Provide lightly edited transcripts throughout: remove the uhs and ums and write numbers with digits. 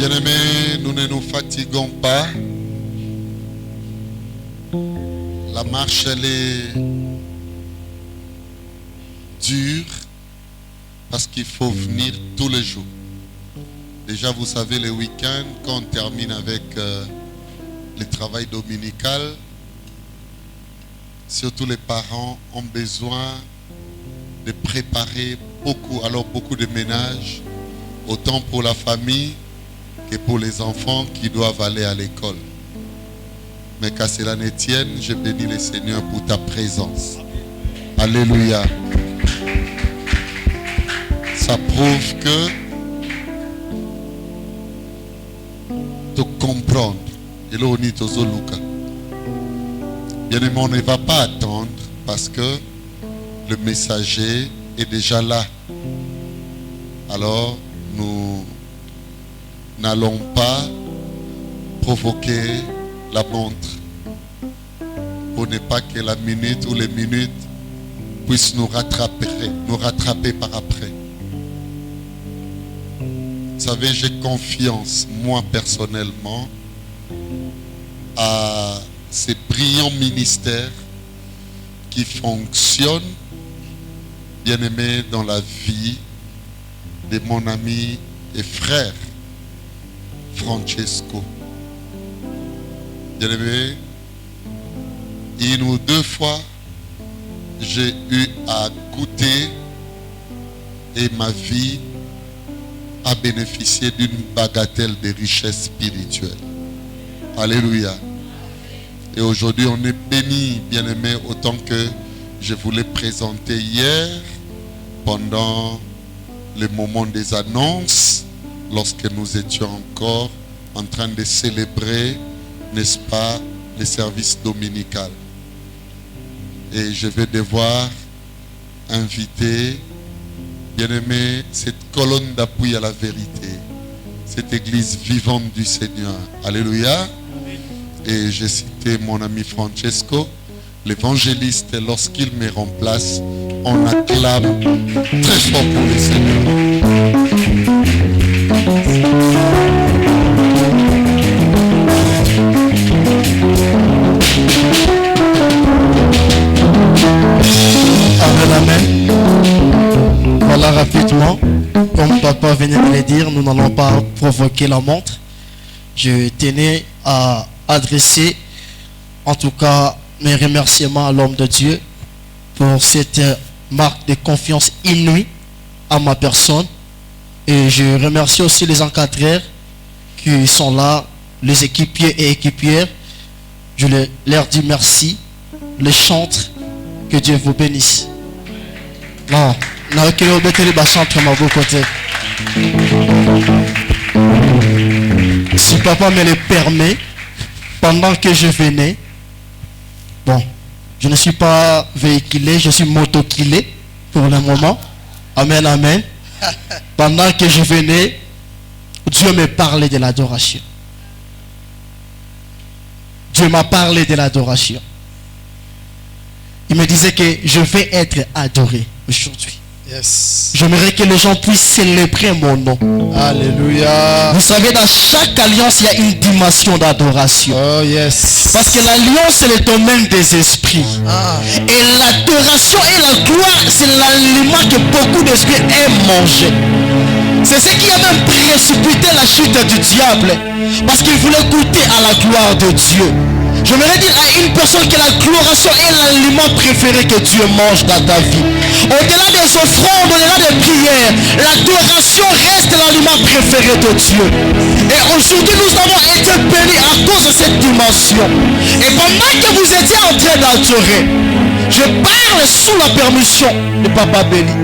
Bien-aimés, nous ne nous fatiguons pas. La marche, elle est dure parce qu'il faut venir tous les jours. Déjà, vous savez, les week-ends, quand on termine avec le travail dominical, surtout les parents ont besoin de préparer beaucoup de ménage, autant pour la famille que pour les enfants qui doivent aller à l'école. Mais qu'à cela ne tienne, je bénis le Seigneur pour ta présence. Alléluia. Ça prouve que te comprendre. Et là, on est aux Luca. Bien-aimé, on ne va pas attendre parce que le messager est déjà là. Alors, nous n'allons pas provoquer la montre pour ne pas que la minute ou les minutes puissent nous rattraper par après. Vous savez, j'ai confiance, moi personnellement, à ces brillants ministères qui fonctionnent, bien aimé, dans la vie de mon ami et frère Francesco. Bien aimé, une ou deux fois, j'ai eu à goûter et ma vie a bénéficié d'une bagatelle de richesse spirituelle. Alléluia. Et aujourd'hui, on est béni, bien aimé, autant que je vous l'ai présenté hier pendant le moment des annonces, lorsque nous étions encore en train de célébrer, n'est-ce pas, le service dominical. Et je vais devoir inviter, bien aimé, cette colonne d'appui à la vérité, cette église vivante du Seigneur. Alléluia. Et j'ai cité mon ami Francesco, l'évangéliste, lorsqu'il me remplace, on acclame très fort pour le Seigneur. Amen. Voilà, rapidement, comme papa venait de le dire, nous n'allons pas provoquer la montre. Je tenais à adresser en tout cas mes remerciements à l'homme de Dieu pour cette marque de confiance inouïe à ma personne. Et je remercie aussi les encadreurs qui sont là, les équipiers et équipières. Je leur dis merci. Les chantres, que Dieu vous bénisse. Non, si papa me le permet, pendant que je venais, bon, je ne suis pas véhiculé, je suis motoculé pour le moment. Amen, amen. Pendant que je venais, Dieu me parlait de l'adoration. Dieu m'a parlé de l'adoration. Il me disait que je vais être adoré aujourd'hui. Yes. J'aimerais que les gens puissent célébrer mon nom. Alléluia. Vous savez, dans chaque alliance, il y a une dimension d'adoration. Oh yes. Parce que l'alliance, c'est le domaine des esprits. Et l'adoration et la gloire, c'est l'aliment que beaucoup d'esprits aiment manger. C'est ce qui a même précipité la chute du diable. Parce qu'il voulait goûter à la gloire de Dieu. J'aimerais dire à une personne que l'adoration est l'aliment préféré que Dieu mange dans ta vie. Au-delà des offrandes, au-delà des prières, l'adoration reste l'aliment préféré de Dieu. Et aujourd'hui, nous avons été bénis à cause de cette dimension. Et pendant que vous étiez en train d'adorer, je parle sous la permission de Papa Béli.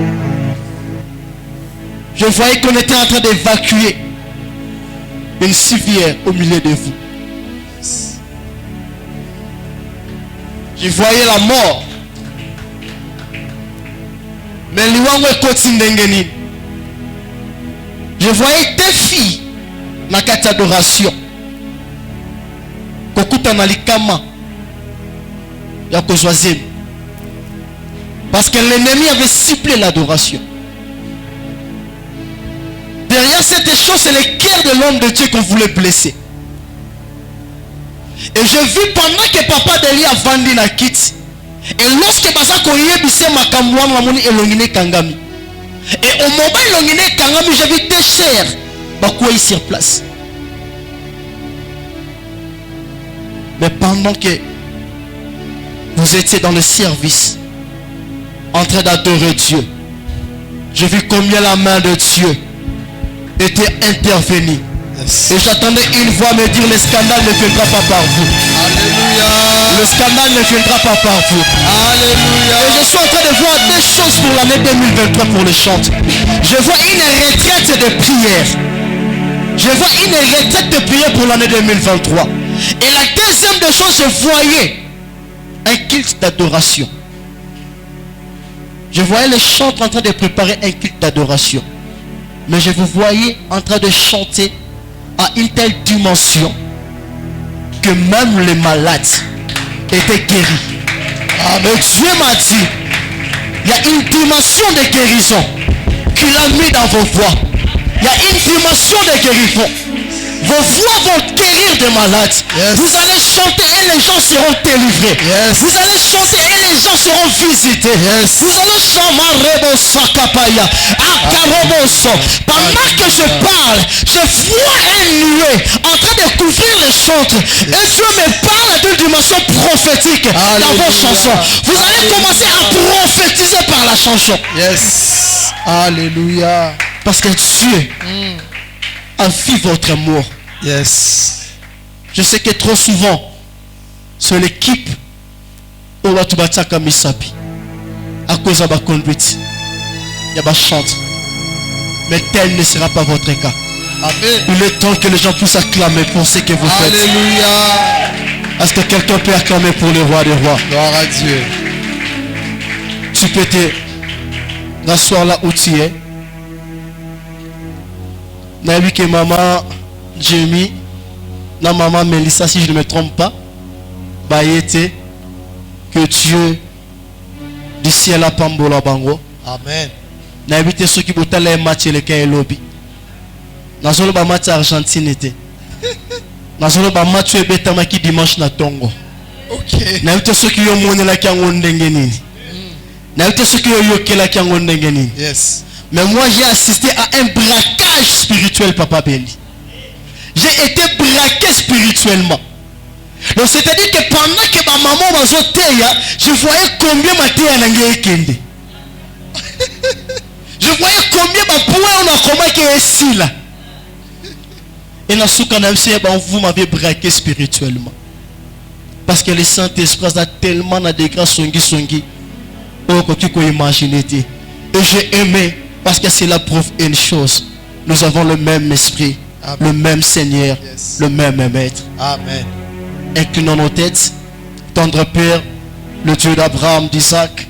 Je voyais qu'on était en train d'évacuer une civière au milieu de vous. Je voyais la mort. Mais je voyais deux filles dans la adoration. Kokuta na likama ya kozwazem. Parce que l'ennemi avait ciblé l'adoration. Derrière cette intention, c'est le cœur de l'homme de Dieu qu'on voulait blesser. Et je vis pendant que papa Deli a vendu na kit. Et lorsque Basa koyebise makamouan mamoni elongine kangami. Et au moment elongine kangami, j'ai vu des chers bakoué sur place. Mais pendant que vous étiez dans le service, en train d'adorer Dieu, j'ai vu combien la main de Dieu était intervenue. Yes. Et j'attendais une voix me dire: le scandale ne viendra pas par vous. Alléluia. Le scandale ne viendra pas par vous. Alléluia. Et je suis en train de voir des choses pour l'année 2023 pour le chant. Je vois une retraite de prière. Je vois une retraite de prière pour l'année 2023. Et la deuxième des choses, je voyais un culte d'adoration. Je voyais les chanteurs en train de préparer un culte d'adoration. Mais je vous voyais en train de chanter à une telle dimension que même les malades étaient guéris. Et Dieu m'a dit, il y a une dimension de guérison qu'il a mis dans vos voix. Il y a une dimension de guérison. Vos voix vont guérir des malades. Yes. Vous allez chanter et les gens seront délivrés. Yes. Vous allez chanter et les gens seront visités. Yes. Vous allez chanter. Pendant que je parle, je vois un nuée en train de couvrir les chantres. Yes. Et Dieu me parle d'une dimension prophétique. Alléluia. Dans vos chansons. Vous allez commencer à prophétiser par la chanson. Yes. Alléluia. Parce que Dieu a vu votre amour. Yes. Je sais que trop souvent, c'est l'équipe où on va tout battre comme Misapi. À cause de la conduite, il y a des chantres. Mais tel ne sera pas votre cas. Amen. Il est temps que les gens puissent acclamer pour ce que vous faites. Alléluia. Est-ce que quelqu'un peut acclamer pour le roi des rois? Gloire à Dieu. Tu peux te rasseoir là où tu es. Nabi que maman Jamie, na maman Melissa, si je ne me trompe pas, bayete que Dieu du ciel a pambola bango. Amen. Nabi te ceux qui botta les matchs les kay lobby. Na zolo ba match Argentine était. Na zolo ba match e betama ki dimanche na Tongo. OK. Nabi te ceux qui yo monela kango ndenge nini. Nabi te ceux qui yo yokela kango ndenge nini. Yes. Mais moi j'ai assisté à un braquage spirituel, Papa Béni. J'ai été braqué spirituellement. Donc c'est-à-dire que pendant que ma maman m'a zoté, je voyais combien ma terre n'a kende. Je voyais combien ma poids on a comment qui est ici là. Et dans ce cas vous m'avez braqué spirituellement. Parce que le Saint-Esprit a tellement de grâce songi. Oh, que tu peux imaginer. Et j'ai aimé. Parce que c'est la preuve une chose. Nous avons le même esprit. Amen. Le même Seigneur. Yes. Le même Maître. Amen. Inclinons nos têtes. Tendre Père, le Dieu d'Abraham, d'Isaac,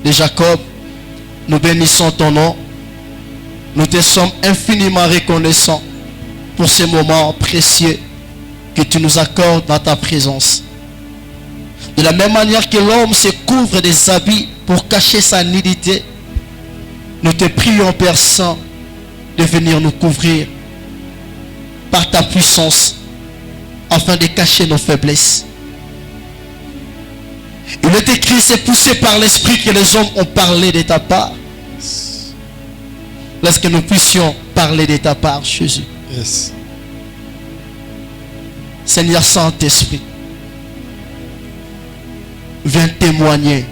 de Jacob, nous bénissons ton nom. Nous te sommes infiniment reconnaissants pour ces moments précieux que tu nous accordes dans ta présence. De la même manière que l'homme se couvre des habits pour cacher sa nudité, nous te prions, Père Saint, de venir nous couvrir par ta puissance afin de cacher nos faiblesses. Il est écrit, c'est poussé par l'Esprit que les hommes ont parlé de ta part. Laisse que nous puissions parler de ta part, Jésus. Yes. Seigneur Saint-Esprit, viens témoigner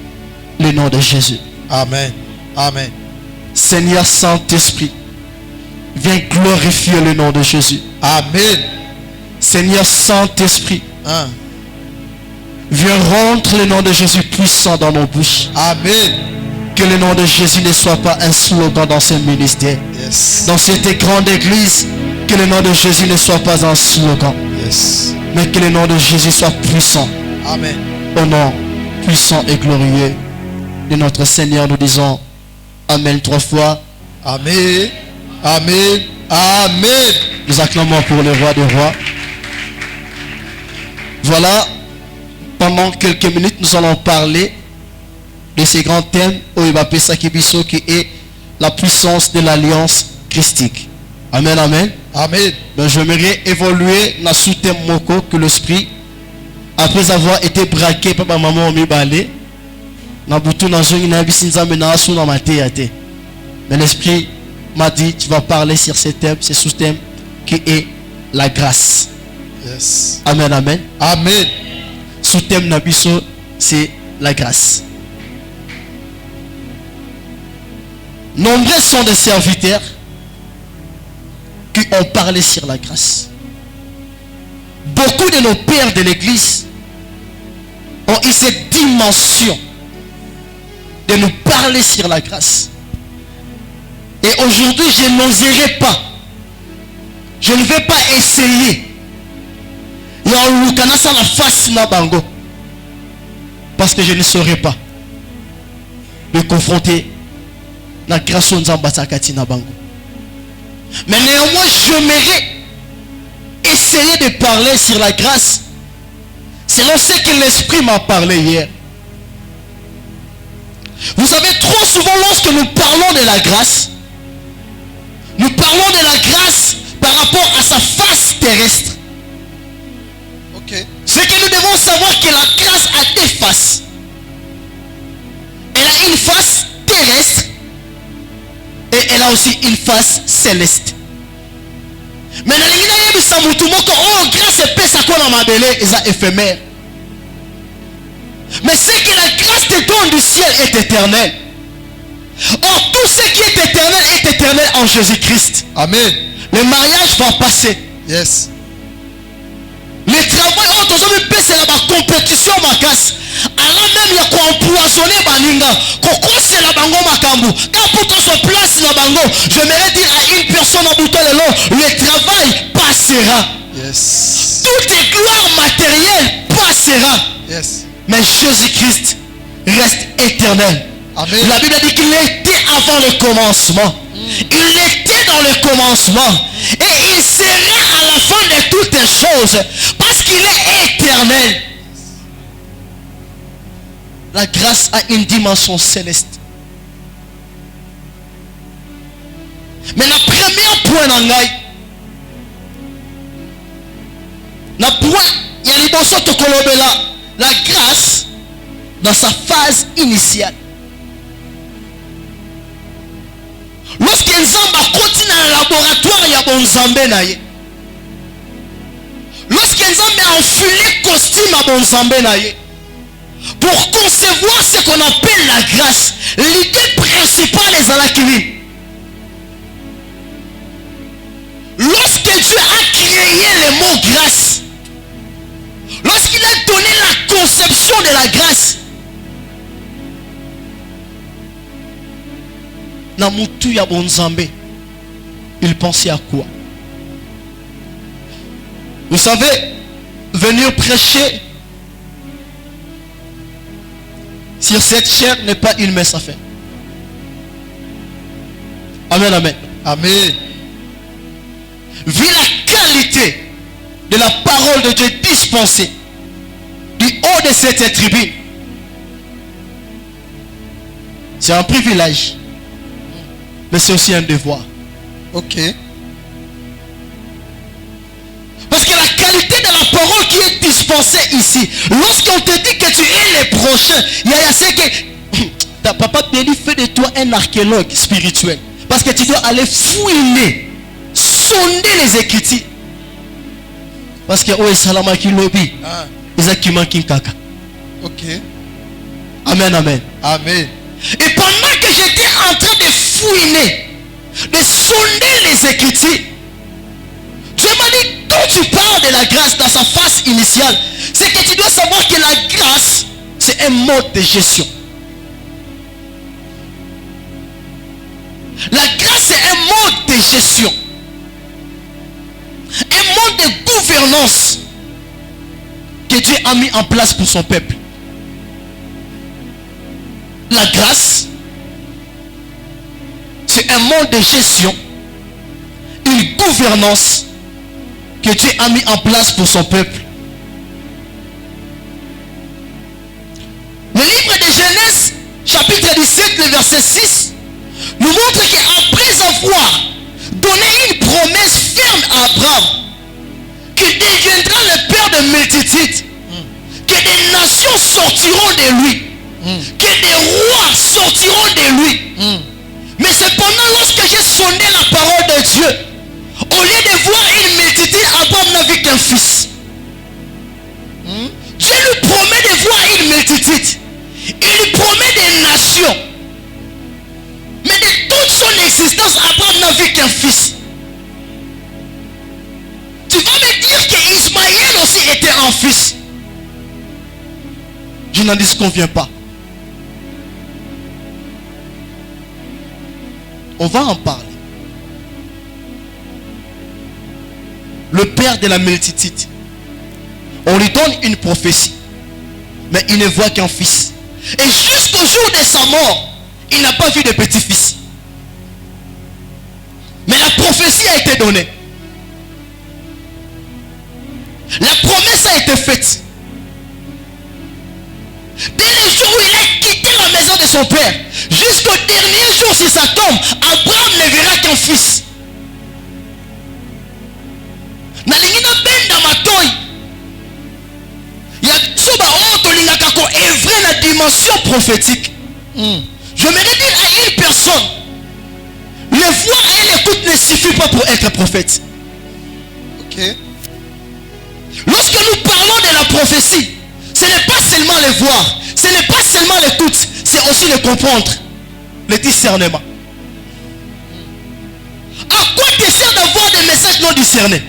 le nom de Jésus. Amen. Amen. Seigneur Saint-Esprit, viens glorifier le nom de Jésus. Amen. Seigneur Saint-Esprit, viens rendre le nom de Jésus puissant dans nos bouches. Amen. Que le nom de Jésus ne soit pas un slogan dans ce ministère. Yes. Dans cette grande église, que le nom de Jésus ne soit pas un slogan. Yes. Mais que le nom de Jésus soit puissant. Amen. Au nom puissant et glorieux de notre Seigneur, nous disons Amen 3 fois. Amen. Amen. Amen. Nous acclamons pour le roi des rois. Voilà, pendant quelques minutes, nous allons parler de ces grands thèmes qui est la puissance de l'alliance christique. Amen, amen. Amen. Mais j'aimerais évoluer dans sous-thème moko que l'esprit, après avoir été braqué par ma maman Mibale, mais l'esprit m'a dit, tu vas parler sur ce thème, ce sous-thème qui est la grâce. Yes. Amen, amen. Amen. Sous-thème Nabiso, c'est la grâce. Nombreux sont des serviteurs qui ont parlé sur la grâce. Beaucoup de nos pères de l'église ont eu cette dimension de nous parler sur la grâce. Et aujourd'hui, je n'oserai pas. Je ne vais pas essayer. Parce que je ne saurais pas me confronter la grâce de Bango. Mais néanmoins, j'aimerais essayer de parler sur la grâce selon ce que l'esprit m'a parlé hier. Vous savez, trop souvent lorsque nous parlons de la grâce, nous parlons de la grâce par rapport à sa face terrestre. Ok. C'est que nous devons savoir que la grâce a deux faces. Elle a une face terrestre et elle a aussi une face céleste. Mais dans les grâce est éphémère. Mais c'est que la grâce des dons du ciel est éternelle. Or, tout ce qui est éternel en Jésus-Christ. Amen. Le mariage va passer. Yes. Le travail, c'est la compétition ma casse. Alors même il y a empoisonner baninga. C'est la bango makambu. Quand pour qu'on soit place la bango, j'aimerais dire à une personne à bouton le travail passera. Yes. Toutes les gloires matérielles passera. Yes. Mais Jésus-Christ reste éternel. Amen. La Bible dit qu'il était avant le commencement. Il était dans le commencement. Et il sera à la fin de toutes les choses. Parce qu'il est éternel. La grâce a une dimension céleste. Mais le premier point dans la grâce dans sa phase initiale. Lorsque Nzamba continue dans le laboratoire, il y a bon Nzambé naïe. Lorsque Nzamba a enfilé costume à bon Nzambé naïe, pour concevoir ce qu'on appelle la grâce, l'idée principale est à la kivine. Lorsque Dieu a créé le mot grâce, lorsqu'il a donné la conception de la grâce, Namutu ya Bonzambé, il pensait à quoi? Vous savez, venir prêcher sur cette chair n'est pas une mince affaire. Amen, amen. Amen. Vu la qualité de la parole de Dieu dispensée du haut de cette tribune, c'est un privilège, mais c'est aussi un devoir. Ok. Parce que la qualité de la parole qui est dispensée ici, lorsqu'on te dit que tu es le prochain, il y a ce que ta papa Béli fait de toi un archéologue spirituel. Parce que tu dois aller fouiner, sonder les Écritures. Parce que oh salama qui lobby, exactement qui kaka. Ok. Amen, amen. Amen. Et pendant que j'étais en train de fouiner, de sonder les Écritures, Dieu m'a dit, quand tu parles de la grâce dans sa phase initiale, c'est que tu dois savoir que la grâce, c'est un mode de gestion. La grâce, c'est un mode de gestion. Un mode de gouvernance que Dieu a mis en place pour son peuple. La grâce, c'est un mode de gestion, une gouvernance que Dieu a mis en place pour son peuple. Le livre de Genèse, chapitre 17, le verset 6, nous montre qu'après avoir donné une promesse ferme de multitude, que des nations sortiront de lui, que des rois sortiront de lui. Mais cependant, lorsque j'ai sondé la parole de Dieu, au lieu de voir une multitude, Abraham n'a vu qu'un fils. Dieu lui promet de voir une multitude. Il lui promet des nations. Mais de toute son existence, Abraham n'a vu qu'un fils. Tu vas me dire qu'Ismaël aussi était un fils. Je n'en disconviens pas. On va en parler. Le père de la multitude, on lui donne une prophétie, mais il ne voit qu'un fils. Et jusqu'au jour de sa mort, il n'a pas vu de petit-fils. Mais la prophétie a été donnée. La promesse a été faite. Dès le jour où il a quitté la maison de son père, jusqu'au dernier jour sur sa tombe, Abraham ne verra qu'un fils. Nalingina benda matoi. Ya soba oto lingaka ko evrer la dimension prophétique. Je me dire à une personne, le voir et l'écoute ne suffit pas pour être prophète. Ok. Lorsque nous parlons de la prophétie, ce n'est pas seulement le voir, ce n'est pas seulement l'écoute, c'est aussi le comprendre, le discernement. À quoi te sert d'avoir des messages non discernés?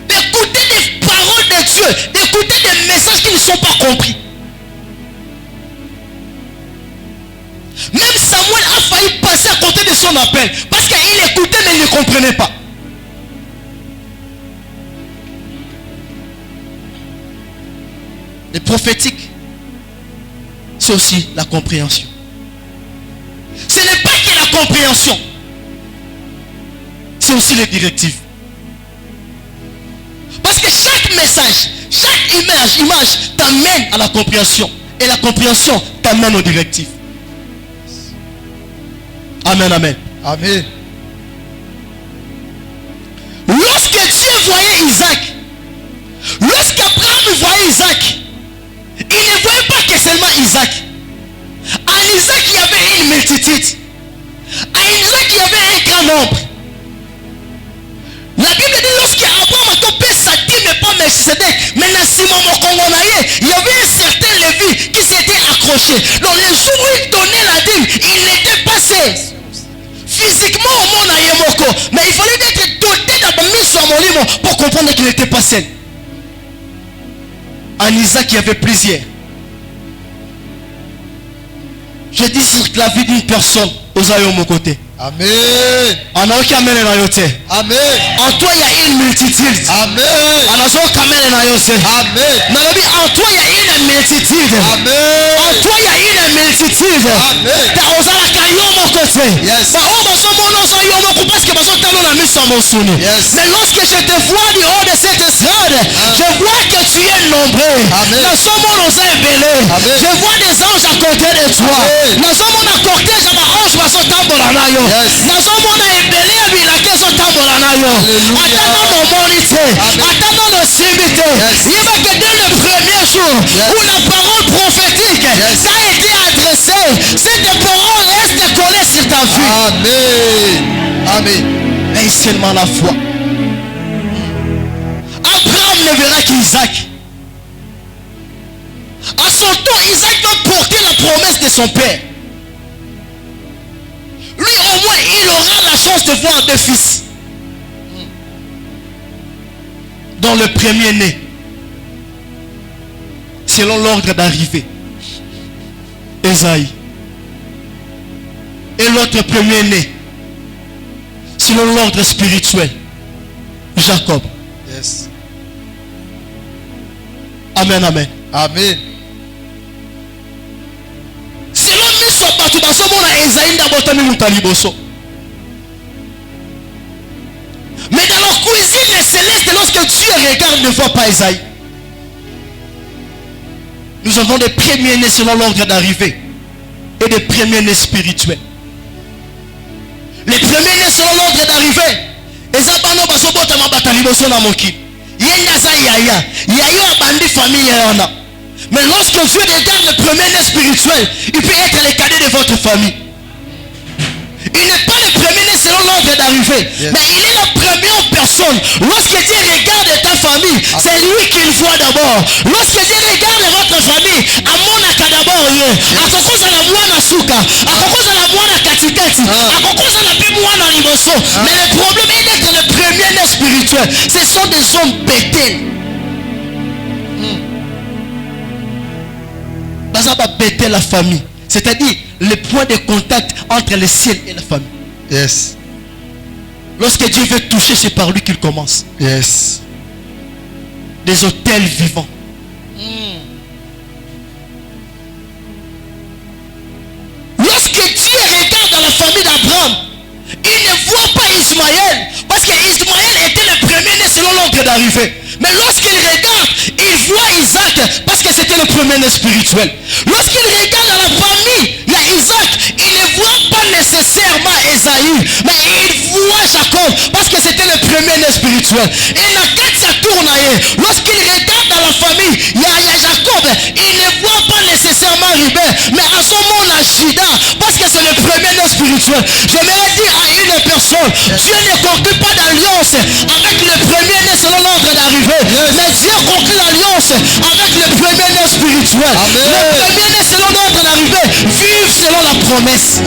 D'écouter des paroles de Dieu, d'écouter des messages qui ne sont pas compris. Même Samuel a failli passer à côté de son appel parce qu'il écoutait mais il ne comprenait pas. Le prophétique, c'est aussi la compréhension. Ce n'est pas que la compréhension, c'est aussi les directives. Parce que chaque message, chaque image t'amène à la compréhension. Et la compréhension t'amène aux directives. Amen, amen. Amen. Lorsque Dieu voyait Isaac, lorsqu'Abraham voyait Isaac, il ne voyait pas que seulement Isaac. En Isaac, il y avait une multitude. En Isaac, il y avait un grand nombre. La Bible dit lorsqu'Abraham a topé sa dîme mais pas Melchisedec, mais il y avait un certain Lévi qui s'était accroché. Donc le jour où il donnait la dîme, il n'était pas seul. Physiquement au monde à Yemoko, mais il fallait être doté d'un mise sur mon livre pour comprendre qu'il n'était pas seul. En Isaac, il y avait plusieurs. Je dis sur la vie d'une personne aux aïeux mon côté. Amen. En toi, il y a une multitude. Amen. En toi, il y a une multitude. Amen. En toi, il y a une multitude. Amen. Yes. Yes. Mais lorsque je te vois du haut de cette estrade, je vois que tu es nombreux. Amen. Je vois des anges à côté de toi. Yes. Nazomona ebele ya bilake ezotambola nayo ata nano omoni te ata nano osimbi te yebake dès le premier jour où la parole prophétique t'a été adressée, cette parole reste collée sur ta vie. Amen. Amen. Mais seulement la foi. Abraham ne verra qu'Isaac. À son tour, Isaac va porter la promesse de son père. Lui au moins il aura la chance de voir deux fils. Dans le premier né, selon l'ordre d'arrivée, Esaïe. Et l'autre premier né, selon l'ordre spirituel, Jacob. Yes. Amen, amen. Amen. Selon miso batu basomona Esaïe ndabotami mutaliboso. Mais dans leur cuisine céleste, lorsque Dieu regarde, ne voit pas Esaïe. Nous avons des premiers-nés selon l'ordre d'arrivée et des premiers-nés spirituels. Les premiers-nés selon l'ordre d'arrivée, Ezabano basobota mabata liboso na moki. Mais lorsque Dieu regarde le premier-né spirituel, il peut être le cadet de votre famille. Il n'est pas le premier-né selon l'ordre d'arrivée, mais il est la première personne. Lorsque Dieu regarde ta famille, c'est lui qu'il voit d'abord. Lorsque Dieu regarde votre famille, amonaka d'abord ye. Akokoza la mwana suka, akokoza la mwana katikati, akokoza la pe mwana liboso. Mais le problème est d'être le premier-né spirituel. Ce sont des hommes bêtés. Baza ba bêter la famille. C'est-à-dire le point de contact entre le ciel et la famille. Yes. Lorsque Dieu veut toucher, c'est par lui qu'il commence. Yes. Des autels vivants. Lorsque Dieu regarde dans la famille d'Abraham, il ne voit pas Ismaël, parce que Ismaël était le premier-né selon l'ordre d'arrivée. Mais lorsqu'il regarde, il voit Isaac, parce que c'était le premier-né spirituel. Lorsqu'il regarde dans la famille, il y a Isaac, il ne voit pas nécessairement Esaü, mais il voit Jacob, parce que c'était le premier-né spirituel. Et lorsqu'il regarde dans la famille, il y a Jacob, il ne voit pas nécessairement Rubén, mais à son moment Juda, parce que c'est le premier-né spirituel. J'aimerais dire à une personne, Dieu ne conclut pas d'alliance avec le premier-né selon l'ordre d'arrivée. Mais Dieu conclut l'alliance avec le premier-né spirituel. Le premier-né selon l'ordre d'arrivée vivent selon la promesse.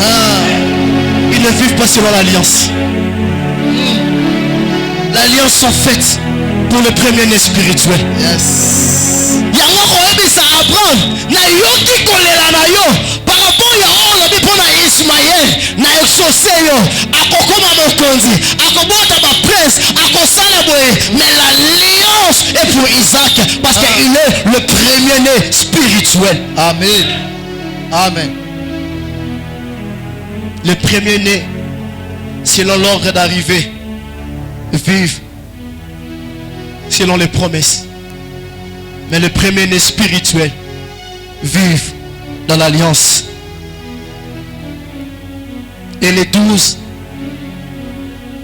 Ils ne vivent pas selon l'alliance. L'alliance sont faites pour le premier-né spirituel. Yes. Abraham na yoki kolela na yo par rapport ya olobi pona Ismaël na exaucé yo akokoma mokonzi akobota ba prince akosala boye, mais l'alliance est pour Isaac parce qu'il est le premier-né spirituel. Amen. Amen. Le premier-né selon l'ordre d'arrivée vivent selon les promesses. Mais le premier-né spirituel vivent dans l'alliance. Et les 12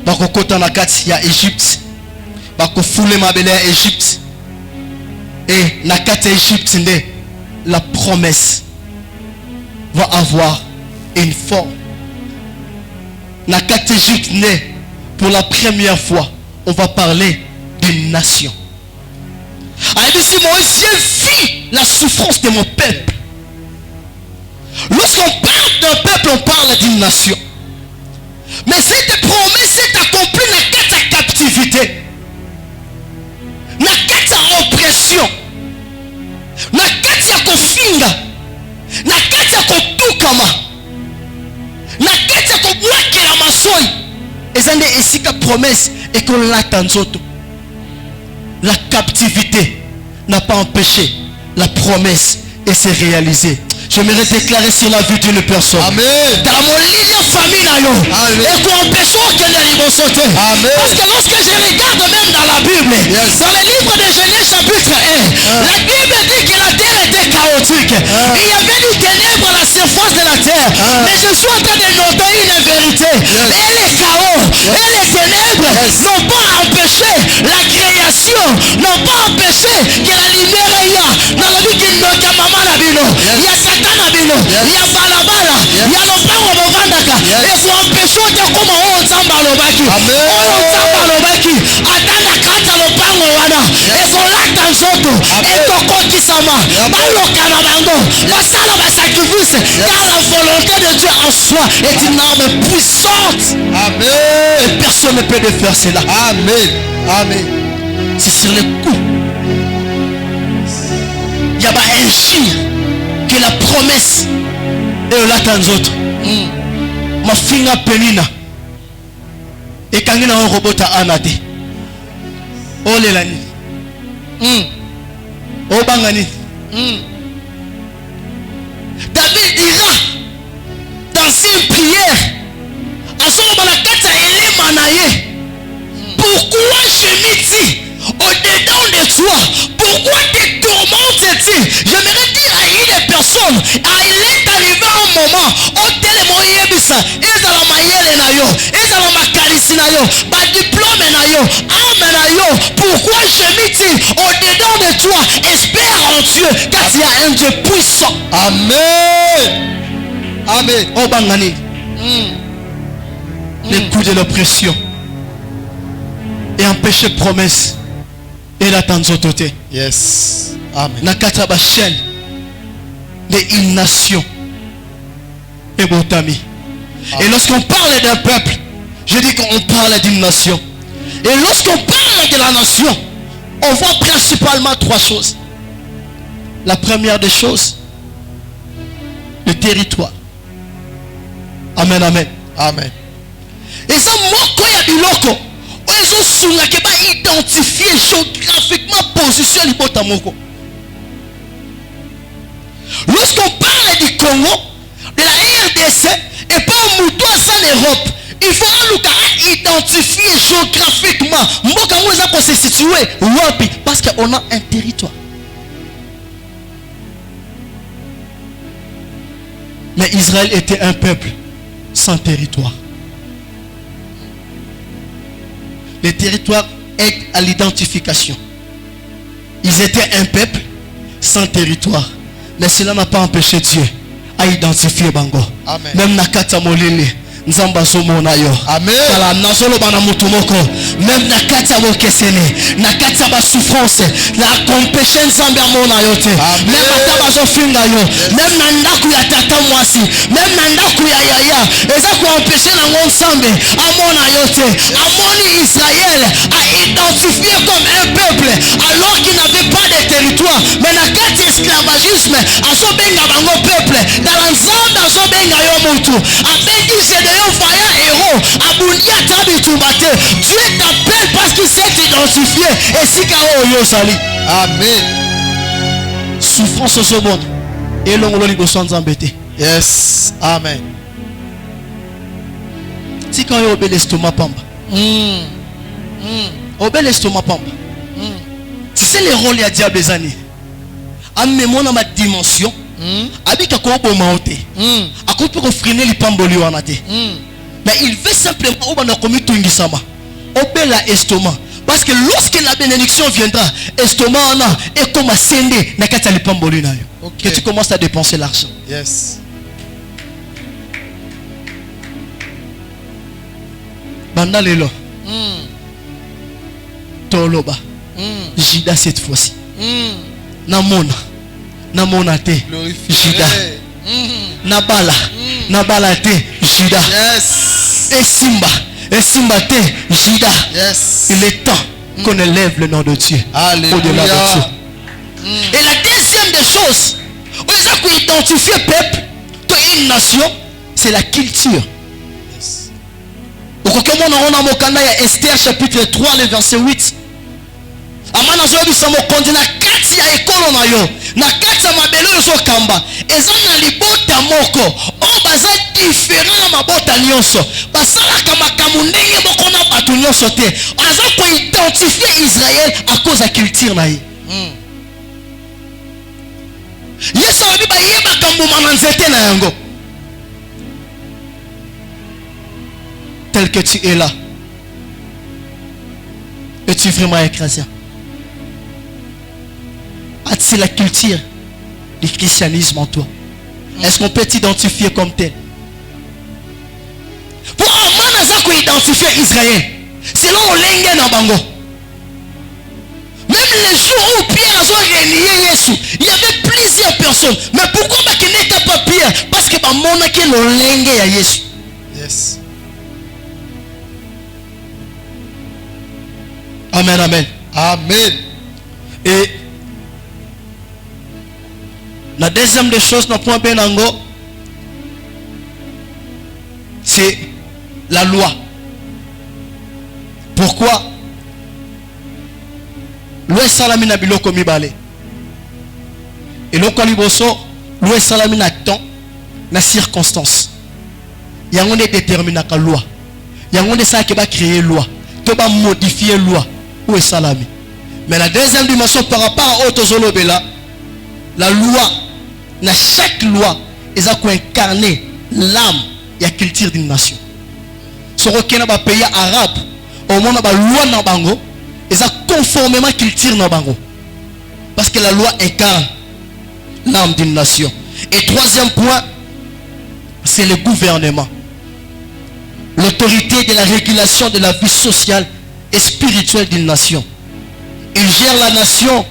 bakokota na kati ya Égypte, bakofule mabele ya Égypte, et na kati ya Égypte nde la promesse va avoir une forme. Na kati Égypte nde pour la première fois on va parler d'une nation. Si Moïse vit la souffrance de mon peuple. Lorsqu'on parle d'un peuple, on parle d'une nation. Mais cette promesse est accomplie dans la captivité, dans la oppression, dans la kofinga, dans la kotukama, dans la kobwakela masoi. Et ça n'est ici que promesse et qu'on l'attend surtout. La captivité n'a pas empêché la promesse et s'est réalisée. J'aimerais déclarer sur la vie d'une personne. Amen. Dans mon lit de famille, et qu'on empêche qu'elle ait sauté. Parce que lorsque je regarde même dans la Bible, dans le livre de Genèse chapitre 1, la Bible dit que la terre était chaotique. Il y avait du ténèbres à la surface de la terre. Mais je suis en train de noter une vérité. Et les chaos, et les ténèbres n'ont pas empêché la création, n'ont pas empêché que la lumière y a. Dans le but qu'il n'y a maman la bino. Il y a Satana bino. Il y a balabala. Il y a l'opango bovandaka. Et pour empêcher de comment on s'en balobaki. On s'en balobaki. Atanda kata l'opango wana. Et pour l'acte en soto. Et toko kisama. Baloka na bango. La salle va sacrifice. Car la volonté de Dieu en soi est une arme puissante. Amen. Et personne ne peut faire cela. Amen. Amen. C'est sur le coup. Il y a un chien que la promesse et l'attend autres. Ma finga penina. Et quand il y a un robot à anade. Oh les lani. Oh bangani. David dira dans une prière à son balakata et manaye. Pourquoi je me dis au-dedans de toi, pourquoi tes tourmentes-tu? J'aimerais dire à une personne, il est arrivé un moment où tel moyen bisa et dans la maïelle na yo, ezala makalisi na yo, ba diplôme na yo, âme na yo. Pourquoi je me dis au-dedans de toi, espère en Dieu, car il y a un Dieu puissant. Amen. Amen. Oh bangani. Les coups de l'oppression et empêcher promesse et l'attendre autoté. Yes. Amen. Nakata ba chaîne de une nation et botami. Et lorsqu'on parle d'un peuple, je dis qu'on parle d'une nation. Et lorsqu'on parle de la nation, on voit principalement trois choses. La première des choses, le territoire. Amen, amen. Amen. Et ça, moko ya biloko, ozo sunga ke ba identifier géographiquement position libota moko. Lorsqu'on parle du Congo, de la RDC, et pas Moutou en Europe, il faut identifier géographiquement. Mboka mouza pour se situer wapi, parce qu'on a un territoire. Mais Israël était un peuple sans territoire. Le territoire aide à l'identification. Ils étaient un peuple sans territoire. Mais cela n'a pas empêché Dieu à identifier Bango. Amen. Même Nakata Molele, Nzamba Somona yo. Amen. Kala nazolo bana mutumoko. Même Nakata Bokesene, Nakata ba souffrance, la compassion Nzamba mona yo te. Même Ataba zo finga yo. Même nandaku ya tata mwasi, même nandaku ya yaya. Eza ko empêcher na ngonsambe amona yo te. Amoni Israël a identifié comme un peuple alors qu'il n'avait pas de territoire. Mais nakati esclavagisme azobenga bango peuple. Dans l'ensemble azobenga yo mutu. Abengi c'est de yo voyant héros. Abulia tabi tumbate. Dieu t'appelle parce qu'il s'est identifié. Et si kao yo sali. Amen. Souffrance au ce monde. Et l'on li bosanza embêté. Yes. Amen. Si quand yo obé l'estomac pamba. Obé l'estomac pamba. Tu sais les rôles ya diable les années. Amène-moi dans ma dimension. Abika ko boma ote. Akope ko freiner li pamboli wana te. Mais il veut simplement obana komi tungisama. Obela estomac. Parce que lorsque la bénédiction viendra, estomac ana et comme ascende na kata li pamboli na yo. Que tu commences à dépenser l'argent. Yes. Banda lelo. Toloba. Jida cette fois-ci. Namona te Jida. Nabala. Nabala te Jida. Yes. Et Simba te Jida. Yes. Il est temps qu'on élève le nom de Dieu. Alléluia. Au-delà de Dieu. Et la deuxième des choses, on a identifier peuple, une nation, c'est la culture. Yes. On a mokanda ya Esther chapitre 3 le verset 8. Amana zobi samo kondi na kati ya ekolo na yo na kati ya mabelo yo kamba eza na libota moko o baza différent na mabota nyonso basalaka makambo ndenge moko na bato nyonso te aza ko identifier Israël à cause de la culture na ye. Yesu abi ba yeba kambo na nzete na yango. Tel que tu es là, es-tu vraiment écrasé? C'est la culture du christianisme en toi. Est-ce qu'on peut t'identifier comme tel? Pour Amana identifier Israël, c'est là où l'engue dans Bango. Même les jours où Pierre a renié Jésus, il y avait plusieurs personnes. Mais pourquoi il n'était pas Pierre? Parce que Amana qui est l'engue à Jésus. Yes. Amen, amen. Amen. Et la deuxième des choses, c'est la loi. Pourquoi? Loi salamina biloko mibale. Et loko liboso, loi salamina temps, na circonstance. Yango ne détermine la loi. Yango ne ça qui va créer loi. Tu vas modifier loi. Où est salami? Mais la deuxième dimension par rapport à Otozolobela, la loi, dans chaque loi, ils ont incarné l'âme et la culture d'une nation. Soroki na ba pays arabe, au monde ba loi na bango, et ça conformément qu'il tire na bango. Parce que la loi incarne l'âme d'une nation. Et troisième point, c'est le gouvernement. L'autorité de la régulation de la vie sociale et spirituelle d'une nation. Il gère la nation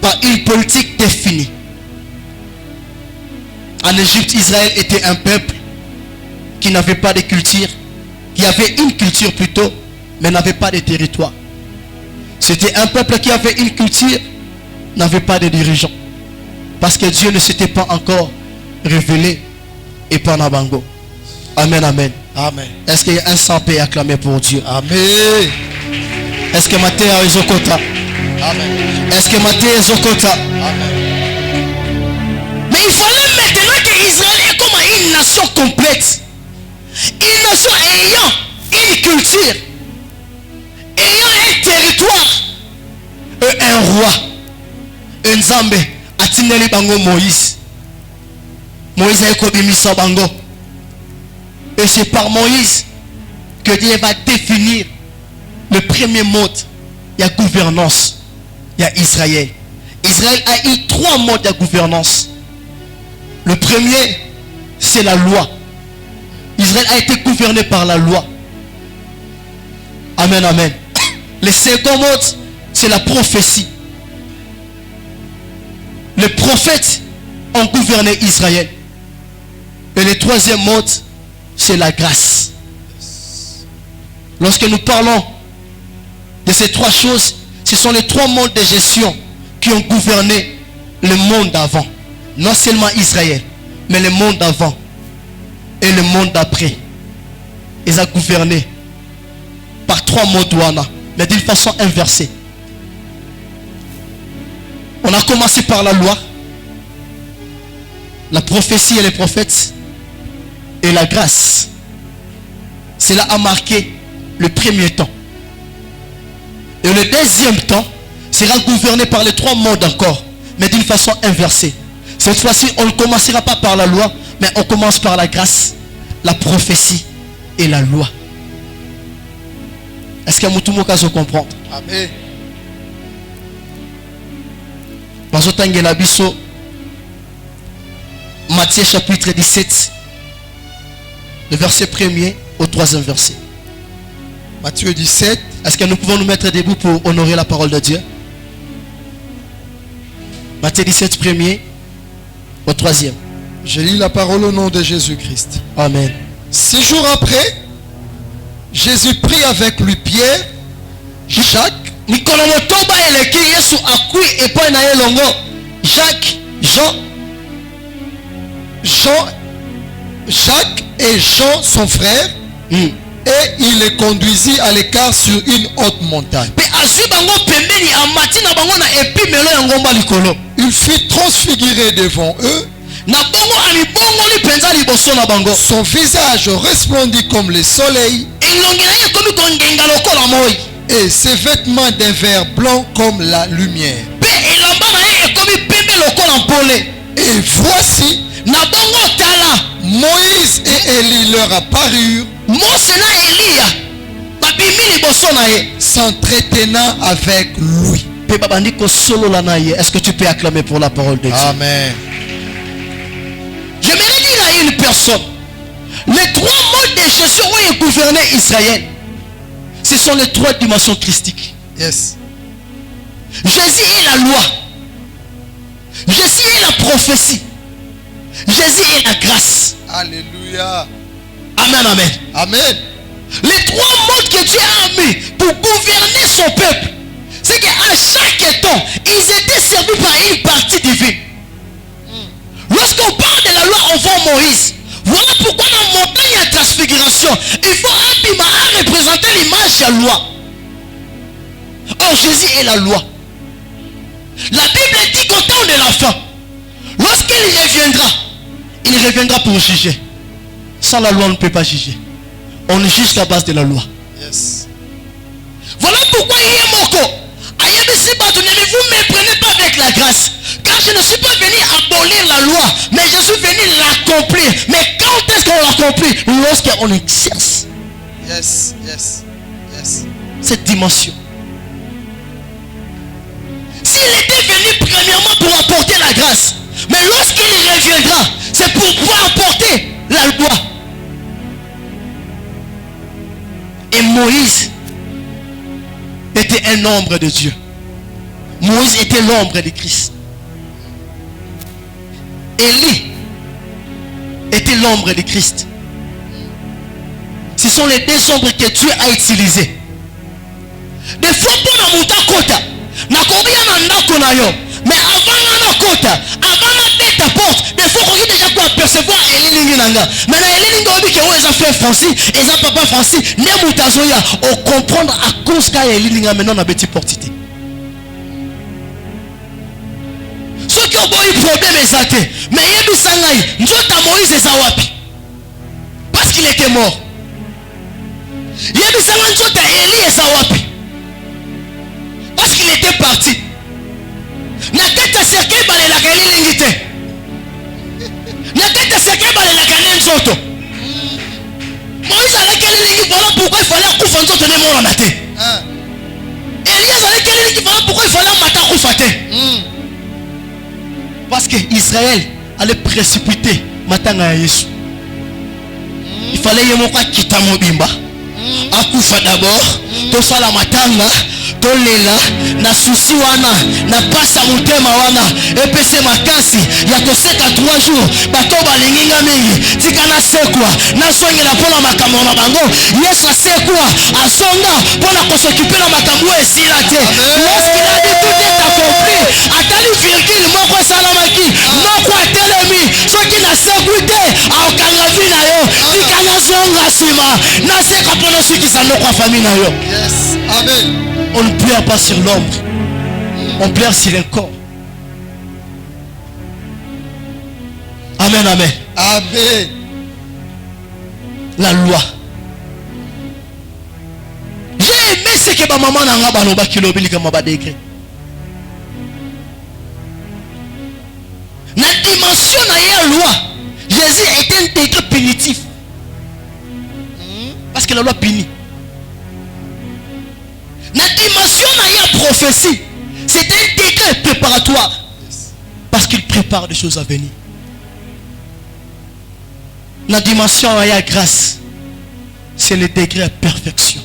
par une politique définie. En Égypte, Israël était un peuple qui n'avait pas de culture, qui avait une culture plutôt, mais n'avait pas de territoire. C'était un peuple qui avait une culture, n'avait pas de dirigeants. Parce que Dieu ne s'était pas encore révélé et pas Nabango. Amen, amen. Amen. Est-ce qu'il y a un sang paix acclamé pour Dieu? Amen. Est-ce que Matthieu a Ezokota? Amen. Est-ce que Matthieu a Ezokota? Amen. Mais il fallait maintenant que Israël est comme une nation complète. Une nation ayant une culture, ayant un territoire, et un roi, un Zambé, Atineli Bango Moïse. Moïse a écobimisa Bango. Et c'est par Moïse que Dieu va définir le premier mode. Il y a gouvernance. Il y a Israël. Israël a eu 3 modes de gouvernance. Le premier, c'est la loi. Israël a été gouverné par la loi. Amen, amen. Le second mode, c'est la prophétie. Les prophètes ont gouverné Israël. Et le troisième mode, c'est la grâce. Lorsque nous parlons de ces 3 choses, ce sont les 3 modes de gestion qui ont gouverné le monde d'avant. Non seulement Israël, mais le monde d'avant et le monde d'après. Ils ont gouverné par 3 modes douana, mais d'une façon inversée. On a commencé par la loi, la prophétie et les prophètes, et la grâce. Cela a marqué le premier temps. Et le deuxième temps sera gouverné par les 3 modes encore, mais d'une façon inversée. Cette fois-ci, on ne commencera pas par la loi, mais on commence par la grâce, la prophétie et la loi. Est-ce que Moutoumouka se comprend? Amen. Matthieu chapitre 17, le verset 1er au 3e verset. Matthieu 17. Est-ce que nous pouvons nous mettre debout pour honorer la parole de Dieu? Matthieu 17, 1er au 3e. Je lis la parole au nom de Jésus-Christ. Amen. 6 jours après, Jésus prit avec lui Pierre, Jacques, Jacques, Jacques et Jean son frère, et il les conduisit à l'écart sur une haute montagne. Il fut transfiguré devant eux. Son visage resplendit comme le soleil, et ses vêtements d'un vert blanc comme la lumière. Et voici, Moïse et Élie leur apparurent, s'entretenant avec lui. Est-ce que tu peux acclamer pour la parole de Dieu? Amen. J'aimerais dire à une personne, les 3 modes de gestion où il gouvernait Israël, ce sont les 3 dimensions christiques. Yes. Jésus est la loi. Jésus est la prophétie. Jésus est la grâce. Alléluia. Amen, amen. Amen. Les 3 modes que Dieu a mis pour gouverner son peuple, c'est qu'à chaque temps, ils étaient servis par une partie divine. Lorsqu'on parle de la loi, on voit Moïse. Voilà pourquoi dans la montagne de transfiguration, il faut un bima à représenter l'image de la loi. Or, Jésus est la loi. La Bible dit qu'au temps de la fin, lorsqu'il reviendra pour juger. Sans la loi, on ne peut pas juger. On ne juge qu'à base de la loi. Yes. Voilà pourquoi il y a Moko. Ne vous méprenez pas avec la grâce. Car je ne suis pas venu abolir la loi, mais je suis venu l'accomplir. Mais quand est-ce qu'on l'accomplit? Lorsqu'on exerce. Yes, yes, yes. Cette dimension. S'il était venu premièrement pour apporter la grâce, mais lorsqu'il reviendra, c'est pour pouvoir apporter la loi. Et Moïse était un ombre de Dieu. Moïse était l'ombre de Christ. Élie était l'ombre de Christ. Ce sont les deux ombres que Dieu a utilisées. Des fois, pour la monta kota, na koria na ndako na yo, mais avant na kota, avant na tête à porte, des fois qu'on déjà quoi percevoir Élie lingi nanga. Mais na Élie lingi obi que ils ont fait Francis, ils ont papa Francis, ne mutazoya, on comprendre à cause qu'a Élie linga maintenant na petit portité. Ceux qui ont eu problème exacté, mais yebi sangai, nzota Moïse ezawapi, parce qu'il était mort. Yebi sangai nzota Élie ezawapi, parce qu'il était parti. Na tête cercueil balela ka Élie lingi te. Na tête cercueil balela ka nzoto. Moïse a Élie lingi, voilà pourquoi il fallait kufa nzoto ne mona na te. Élie a Élie lingi, voilà pourquoi il fallait mata kufa te. Parce que Israël allait précipiter matanga ya Yesu. Il fallait yemoka kita mobimba. Akufa d'abord, to sala matanga, to lela na susi wana, na pasa mutema wana, epese makasi ya koseka 3 jours, bato balinginga mingi, tika na sekwa, na songela pona makambo na bango, Yesu asekwa, asonga pona kosokipe na makambo esila te. Lorsqu'il a dit tout est accompli, atali virgule moko salamaki, moko atelemi, soki na sécurité, aokanga vi na yo, tika na zonga sima, na seka pona soki sa noko famille na yo. Yes, amen. On ne pleure pas sur l'ombre, on pleure sur un corps. Amen, amen. Amen. La loi. J'ai aimé ce que ma maman n'a pas dit que l'obéli m'a décrit. La dimension de la loi, Jésus est un décret punitif. Parce que la loi punit. La dimension de la prophétie, c'est un décret préparatoire. Parce qu'il prépare des choses à venir. La dimension de la grâce, c'est le degré de perfection.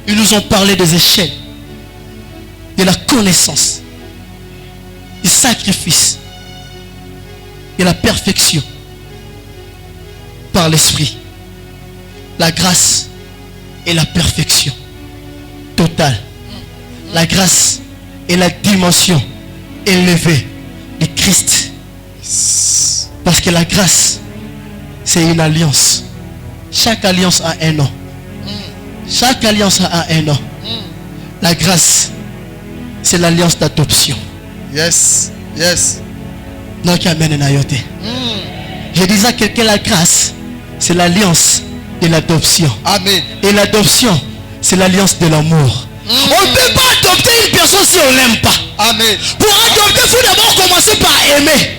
Ils nous ont parlé des échelles, de la connaissance, du sacrifice, de la perfection par l'esprit. La grâce et la perfection totale. La grâce est la dimension élevée de Christ. Parce que la grâce, c'est une alliance. Chaque alliance a un nom. Chaque alliance a un nom. La grâce, c'est l'alliance d'adoption. Yes, yes. Donc, amen. Je disais à quelqu'un, la grâce, c'est l'alliance de l'adoption. Amen. Et l'adoption, c'est l'alliance de l'amour. On ne peut pas adopter une personne si on ne l'aime pas. Amen. Pour adopter, il faut d'abord commencer par aimer.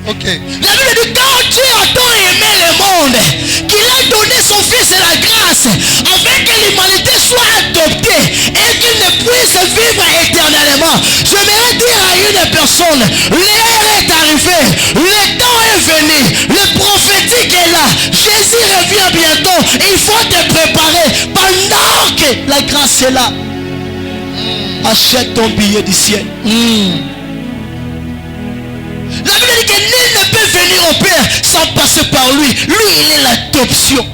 Ok. La Bible dit, quand Dieu a tant aimé le monde, qu'il a donné son fils et la grâce, afin que l'humanité soit adoptée et qu'il ne puisse vivre éternellement. Je vais dire à une personne, l'heure est arrivée, le temps est venu, le prophétique est là, Jésus revient bientôt, il faut te préparer pendant que la grâce est là. Achète ton billet du ciel. La Bible dit que nul ne peut venir au Père sans passer par lui. Lui, il est l'adoption.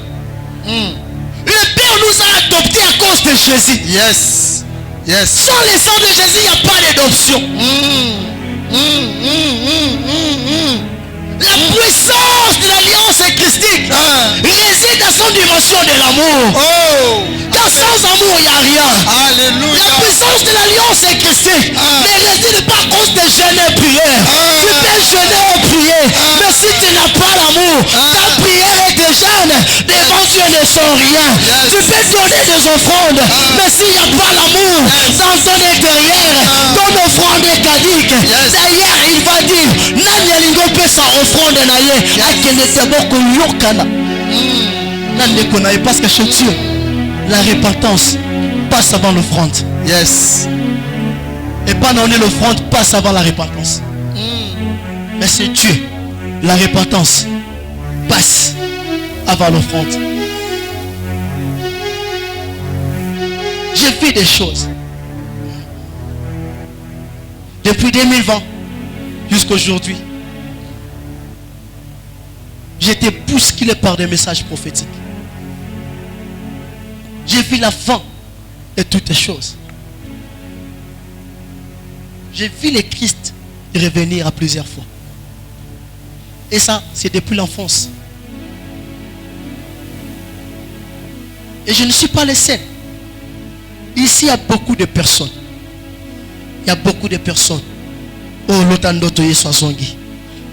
Le Père nous a adoptés à cause de Jésus. Yes. Yes. Sans le sang de Jésus, il n'y a pas d'adoption. La puissance de l'alliance christique réside dans son dimension de l'amour. Car sans amour, il n'y a rien. Alléluia. La puissance de l'alliance christique ne réside pas à cause de jeûner et prière. Tu peux jeûner et prier. Mais si tu n'as pas l'amour, ta prière est de jeûne devant Dieu ne ne sont rien. Tu peux donner des offrandes, mais s'il n'y a pas l'amour dans ton intérieur, ton offrande est caduque. D'ailleurs, il va dire, Nani alingo pesa offrande na ye, akende teboko yokana. Nani konaye, parce que chez Dieu, la repentance passe avant l'offrande. Yes. Et pas non, l'offrande passe avant la repentance. Mais c'est Dieu, la repentance passe avant l'offrande. J'ai vu des choses. Depuis 2020 jusqu'à aujourd'hui, j'étais bousculé par des messages prophétiques. J'ai vu la fin de toutes les choses. J'ai vu le Christ revenir à plusieurs fois. Et ça, c'est depuis l'enfance. Et je ne suis pas le seul. Ici, il y a beaucoup de personnes. Il y a beaucoup de personnes. Oh, l'otandoto yeswazongi.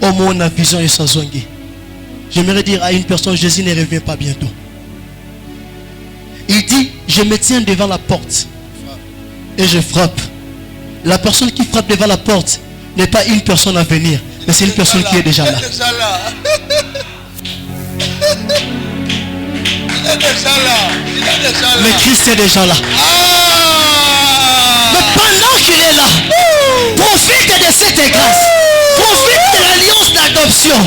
Oh, mon vision yeswazongi. J'aimerais dire à une personne, Jésus ne revient pas bientôt. Il dit, je me tiens devant la porte et je frappe. La personne qui frappe devant la porte n'est pas une personne à venir, mais c'est une personne qui est déjà là. Mais Christ est déjà là. Mais pendant qu'il est là, profite de cette grâce. Profite de l'alliance d'adoption.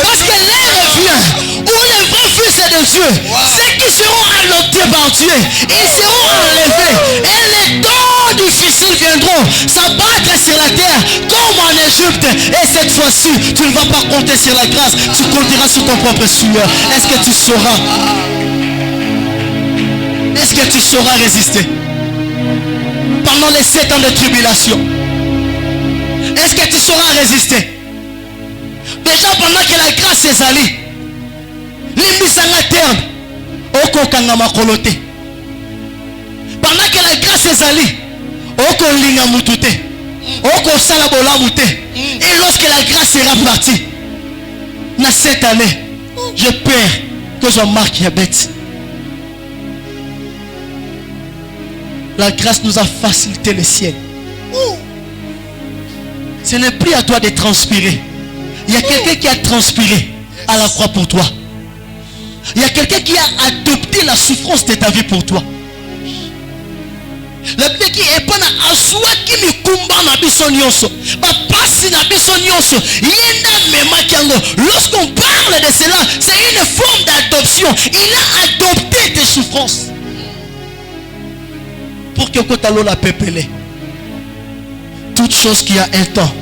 Parce que l'heure vient où les vrais fils de Dieu, ceux qui seront adoptés par Dieu, ils seront enlevés. Et les temps difficiles viendront s'abattre sur la terre comme en Égypte. Et cette fois-ci, tu ne vas pas compter sur la grâce, tu compteras sur ton propre sueur. Est-ce que tu sauras? Est-ce que tu sauras résister pendant les 7 ans de tribulation? Est-ce que tu sauras résister? Déjà pendant que la grâce est allée, l'imbisanga terme, oko kangama kolote. Pendant que la grâce est allée, oko linga mutute, oko salabola mute. Et lorsque la grâce sera partie, dans cette année, j'ai peur que je marque la bête. La grâce nous a facilité le ciel. Ce n'est plus à toi de transpirer. Il y a quelqu'un qui a transpiré à la croix pour toi. Il y a quelqu'un qui a adopté la souffrance de ta vie pour toi. La Bible qui est pas à soi qui me combat na biso nyonso. Ba pasi na biso nyonso. Yenda mema kiango. Lorsqu'on parle de cela, c'est une forme d'adoption. Il a adopté tes souffrances. Pour que Kotalo la pépélé. Toute chose qui a un temps,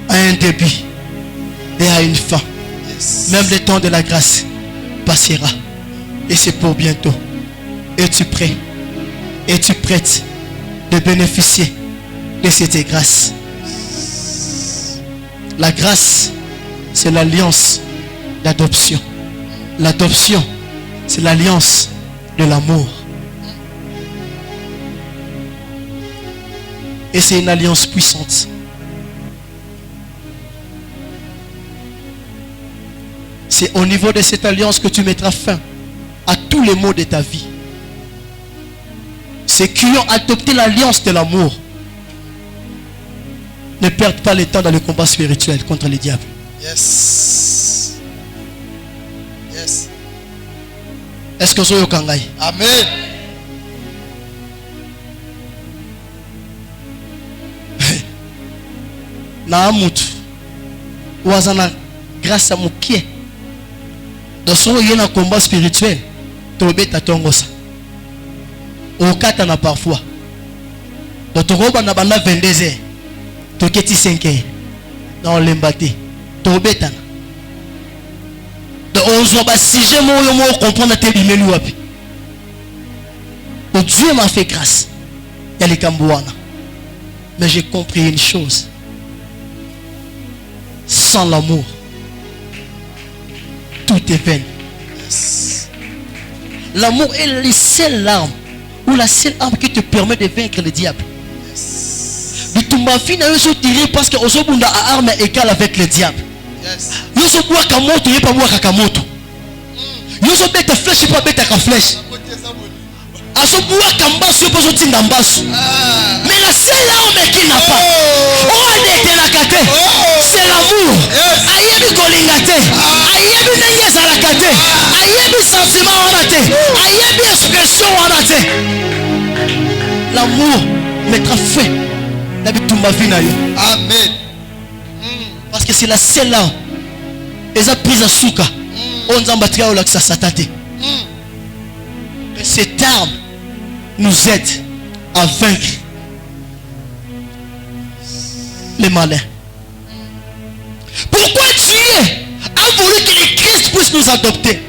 a un début et a une fin. Même le temps de la grâce passera. Et c'est pour bientôt. Es-tu prêt? Es-tu prête de bénéficier de cette grâce? La grâce, c'est l'alliance d'adoption. L'adoption, c'est l'alliance de l'amour. Et c'est une alliance puissante. C'est au niveau de cette alliance que tu mettras fin à tous les maux de ta vie. Ceux qui ont adopté l'alliance de l'amour ne perdent pas le temps dans le combat spirituel contre le diable. Yes. Yes. Est-ce que vous avez Kangai? Amen. Na amutu wazana grâce à mokie dans son yena combat spirituel tobeta tongosa okata na parfois dans toroba na banda 22h toketi 5h dans l'embate tobeta de onzo ba sujet moyo mo comprendre te bimeli wapi. Dieu m'a fait grâce ya les kambouana, mais j'ai compris une chose. Sans l'amour, tout est vain. L'amour est la seule arme ou la seule arme qui te permet de vaincre le diable. Parce que Ozobunda a arme égale avec le diable. Yoso beta flèche pas beta ka flèche. Asobuwa kambasu poso tinda mbasu. Mais la seule arme qui n'a pas. Oh de la kate. C'est l'amour. Ayebi kolingate. Ayebi nengeza la kate. Ayebi sentiment wanate. Ayebi expression wanate. L'amour mettra fin dans bitumba vie na yo. Amen. Parce que c'est la seule arme. Et ça prise à souka. On zambatria au lac satate. Mais cette arme nous aide à vaincre les malins. Pourquoi Dieu a voulu que les Christ puissent nous adopter?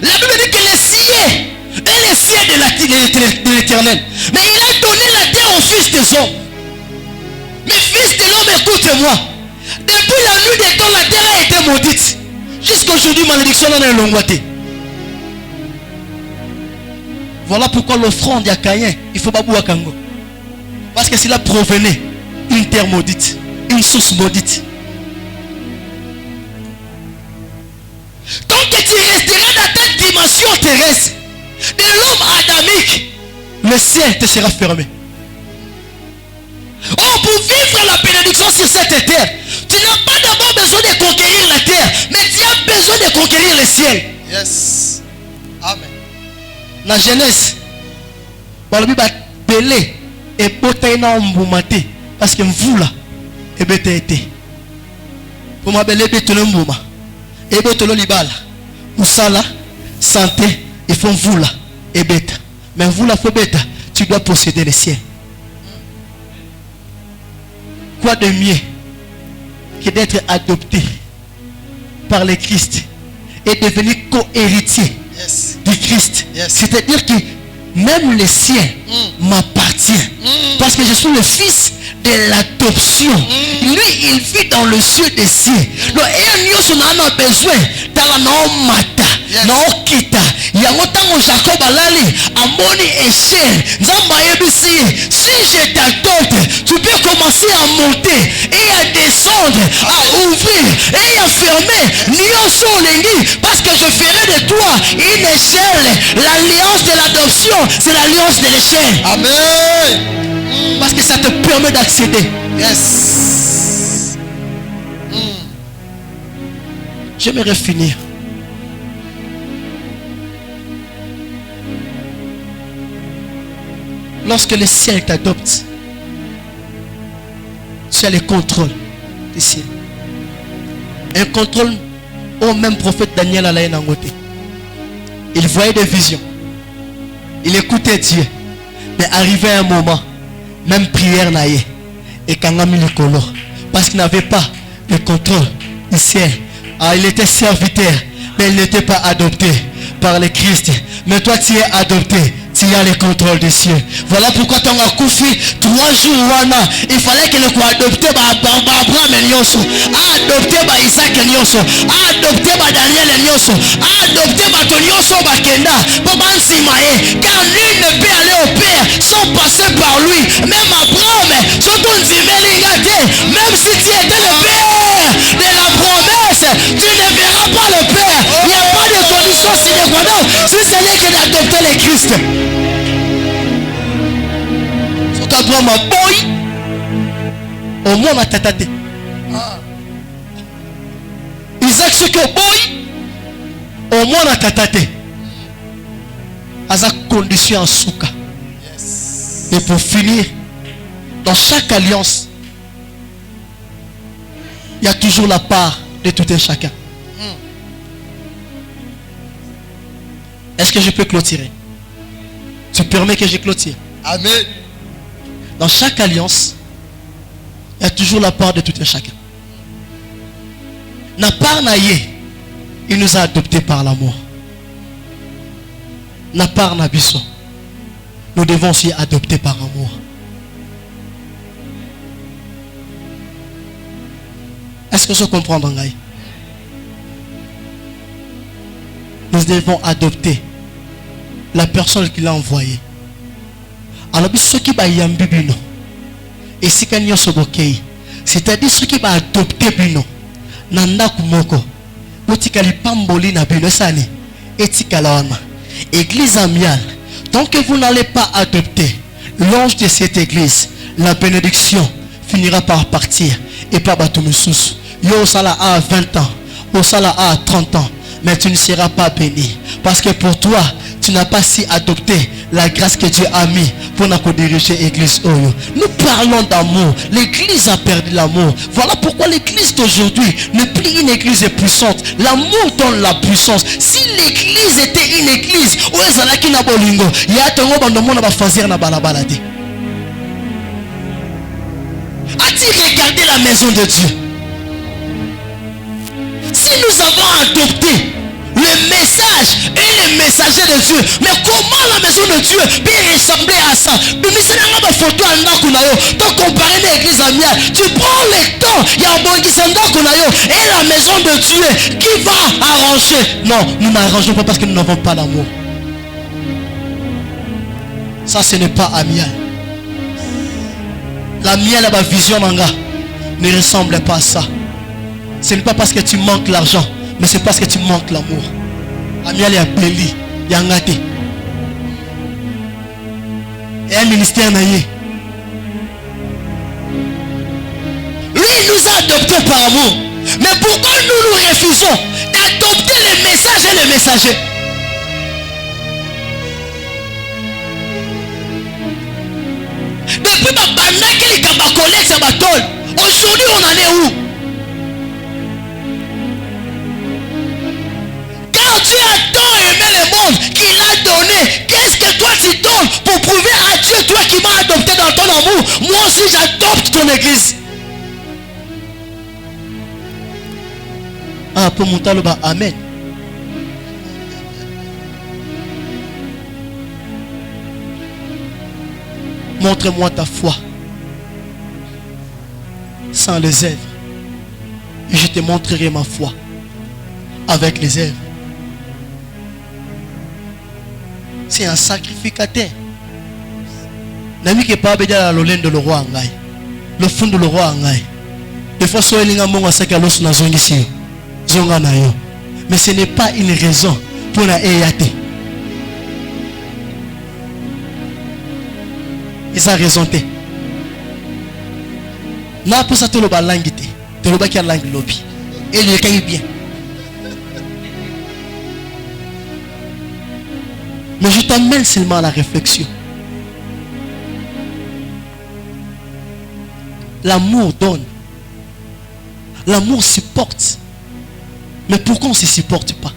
La Bible dit que les cieux et les cieux de l'éternel. Mais il a donné la terre au fils des hommes. Mais fils de l'homme, écoute-moi. Depuis la nuit des temps, la terre a été maudite. Jusqu'à aujourd'hui, malédiction dans le longuaté. Voilà pourquoi l'offrande à Caïn, il faut pas boire Kango. Parce que cela provenait d'une terre maudite, une source maudite. Tant que tu resteras dans ta dimension terrestre, de l'homme adamique, le ciel te sera fermé. Oh, pour vivre la bénédiction sur cette terre, tu n'as pas d'abord besoin de conquérir la terre, mais tu as besoin de conquérir le ciel. Yes. Amen. La jeunesse, balobi ba belé et botaï na mbumate parce que mvula et bete pour ma belé betolo mbuma et betolo libala musala santé il faut mvula et beta mais mvula faut beta tu dois posséder le ciel. Quoi de mieux que d'être adopté par le Christ et devenir co-héritier du Christ. C'est-à-dire que même le ciel m'appartient. Parce que je suis le fils de l'adoption. Lui, il vit dans le ciel des cieux. Donc, nous avons besoin de mata. Non kita. Yamotango Jacob alali amoni échelle. Nzamba yebisi. Si je t'adopte, tu peux commencer à monter et à descendre, à ouvrir et à fermer. Nioso lengi parce que je ferai de toi une échelle. L'alliance de l'adoption, c'est l'alliance de l'échelle. Amen. Parce que ça te permet d'accéder. Yes. J'aimerais finir. Lorsque le ciel t'adopte, tu as le contrôle du ciel. Un contrôle au même prophète Daniel Alain Nangote. Il voyait des visions. Il écoutait Dieu. Mais arrivé un moment, même prière naïe. Et quand on a mis le color, parce qu'il n'avait pas le contrôle du ciel. Ah, il était serviteur, mais il n'était pas adopté par le Christ. Mais toi, tu es adopté. Tu as le contrôle des cieux. Voilà pourquoi tu as Koufi 3 jours. Il fallait qu'il soit adopté par Abraham et Nyoso, adopté par Isaac et Nyoso, adopté par Daniel et Nyoso, adopté par Tonyoso Bakenda, pour Bansimae. Car nul ne peut aller au Père sans passer par lui. Même Abraham, même si tu étais le Père de la promesse, tu ne verras pas le Père. Il n'y a pas de condition sine qua non si ce n'est que d'adopter le Christ. Abraham a boy au moins ma tatate. Isaac ce que boy au moins ma tatate. À sa condition en souka. Et pour finir, dans chaque alliance, il y a toujours la part de tout un chacun. Est-ce que je peux clôturer? Tu permets que je clôture? Amen. Dans chaque alliance, il y a toujours la part de tout un chacun. Na part naïe, il nous a adoptés par l'amour. Na part nabiso, nous devons aussi adopter par amour. Est-ce que je comprends, Bangaï? Nous devons adopter la personne qui l'a envoyé. Alors, ceux qui va yambi bino, et si kanyo sobokei, c'est-à-dire ceux qui va adopter bino, nanda kumoko, botikali pamboli na bino sani etikalawana. Église amiale, tant que vous n'allez pas adopter l'ange de cette église, la bénédiction finira par partir et par Batoumoussous. Yo sala a 20 ans, au sala a 30 ans, mais tu ne seras pas béni. Parce que pour toi, tu n'as pas si adopté la grâce que Dieu a mis pour nous diriger l'église. Nous parlons d'amour. L'église a perdu l'amour. Voilà pourquoi l'église d'aujourd'hui n'est plus une église puissante. L'amour donne la puissance. Si l'église était une église où ils allaient qui n'a pas lingo, il y a un moment où on va faire na balabala. As-tu regardé la maison de Dieu? Si nous avons adopté le message et les messagers de Dieu, mais comment la maison de Dieu peut ressembler à ça? Donc comparer l'église amiale, tu prends le temps, il y a un bon qui s'en et la maison de Dieu qui va arranger. Non, nous n'arrangeons pas parce que nous n'avons pas d'amour. Ça, ce n'est pas amial. L'amial, la vision manga ne ressemble pas à ça. Ce n'est pas parce que tu manques l'argent, mais c'est parce que tu manques l'amour. Amial est appelé, il y a un gâté. Et un ministère naïe. Lui nous a adoptés par amour. Mais pourquoi nous refusons d'adopter les messages et les messagers? Depuis ma bande qui est collègue sa batole, aujourd'hui on en est où? Dieu a tant aimé le monde qu'il a donné. Qu'est-ce que toi tu donnes pour prouver à Dieu, toi qui m'as adopté dans ton amour? Moi aussi j'adopte ton église. Ah, pour mon taloba, amen. Montre-moi ta foi sans les œuvres. Et je te montrerai ma foi avec les œuvres. C'est un sacrificateur. Nami qui pas bédia la lolène de le roi Angaï. Le fond de le roi Angaï. Des fois, soit il y a un moment où na zone ici. Zonga na yo. Mais ce n'est pas une raison pour la eyate. Ils ont raison. Na pour ça, tu le balangité. Tu le baki à langue lobby. Et il est bien. Mais je t'amène seulement à la réflexion. L'amour donne. L'amour supporte. Mais pourquoi on ne se supporte pas?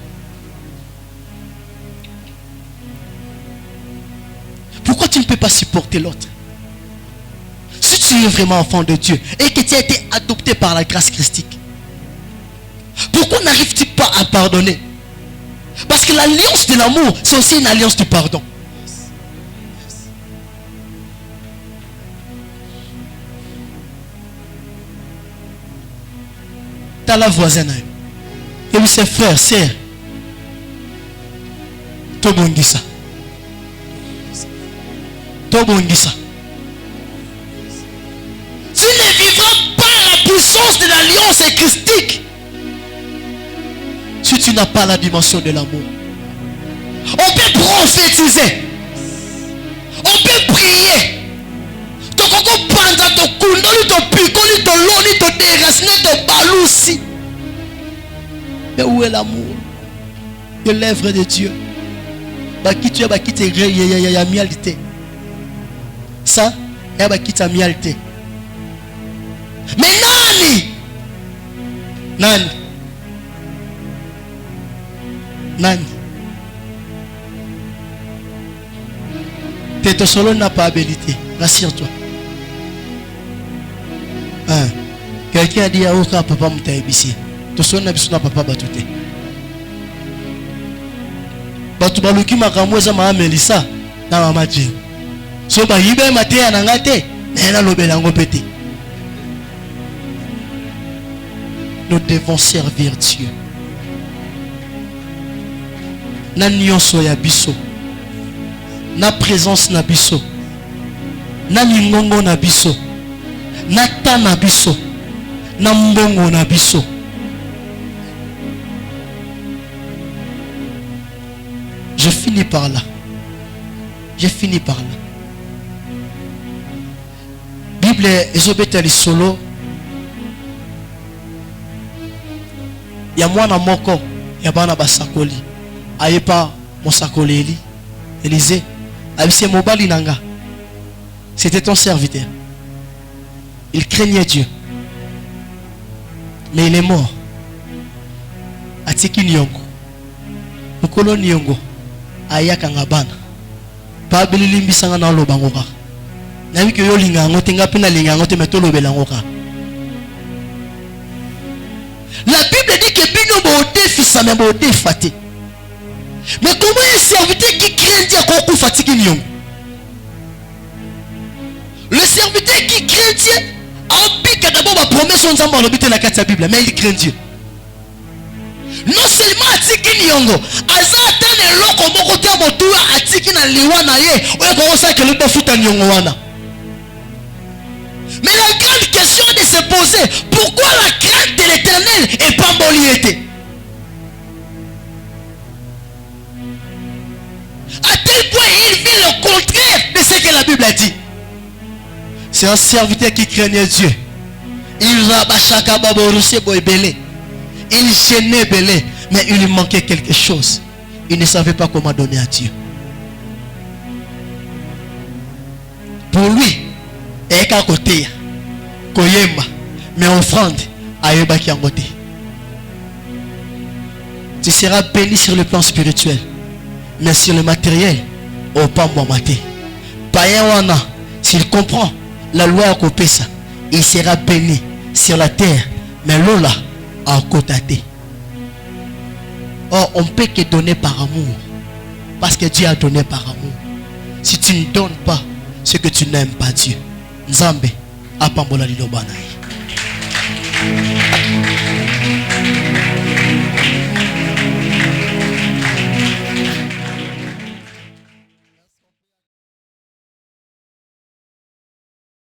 Pourquoi tu ne peux pas supporter l'autre? Si tu es vraiment enfant de Dieu et que tu as été adopté par la grâce christique, pourquoi n'arrives-tu pas à pardonner? Parce que l'alliance de l'amour, c'est aussi une alliance du pardon. Tu as la voisine. Et oui, c'est frère, sœur. Tobongisa. Tobongisa. Tu ne vivras pas la puissance de l'alliance christique si tu n'as pas la dimension de l'amour. On peut prophétiser. On peut prier. Mais où est l'amour de l'œuvre de Dieu? Ça, il y a mialité. Mais Nani. T'es solo n'a pas habilité. Rassure-toi. Quelqu'un a dit à aucun papa m'taibisi. Tout solo n'a pas papa batouté. Batubaluki makamweza ma Melissa na mama Jim. So ba yibe mate anangate na ela lobelango pété. Nous devons servir Dieu. Na nyonso ya biso. Na présence na biso. Na ningongo na biso. Na ta na biso. Na mbongo na biso. Je finis par là. Je finis par là. Bible ezobeta lisolo. Ya mwana moko ya bana basakoli. Ayepa mosakoleli. Élisée. Abise mobali nanga. C'était ton serviteur. Il craignait Dieu. Mais il est mort. Atiki Nyongo. Mukolo Nyongo. Ayaka ngabana. Babili limbisanga na lobangoka. Nabi ke yo linga ngote ngapi na linga ngote metolo belangoka. La Bible dit que bino bote fisa me bote fati. Mais comment un serviteur qui craint Dieu qu'on fatigue Nyongo? Le serviteur qui craint Dieu a piqué d'abord ma promesse en disant l'obité la carte de la Bible, mais il craint Dieu. Non seulement atiki Nyongo, azata ne loko moko te motua atiki na liwana ye, oya kosa ke le bafuta Nyongo wana. Mais la grande question de se poser, pourquoi la crainte de l'Éternel est pas moliété? À tel point il vit le contraire de ce que la Bible a dit. C'est un serviteur qui craignait Dieu. Il rabachaka baboruse boebele. Il gênait belé, mais il lui manquait quelque chose. Il ne savait pas comment donner à Dieu. Pour lui, eka koteya, koyemba, mais offrande, ayeba ki angote. Tu seras béni sur le plan spirituel, mais sur le matériel, au pas maté. Païen wana, s'il comprend la loi à Kopesa, il sera béni sur la terre, mais l'ola à côté. Or, on peut que donner par amour, parce que Dieu a donné par amour. Si tu ne donnes pas ce que tu n'aimes pas Dieu, Nzambe apambola lilobana.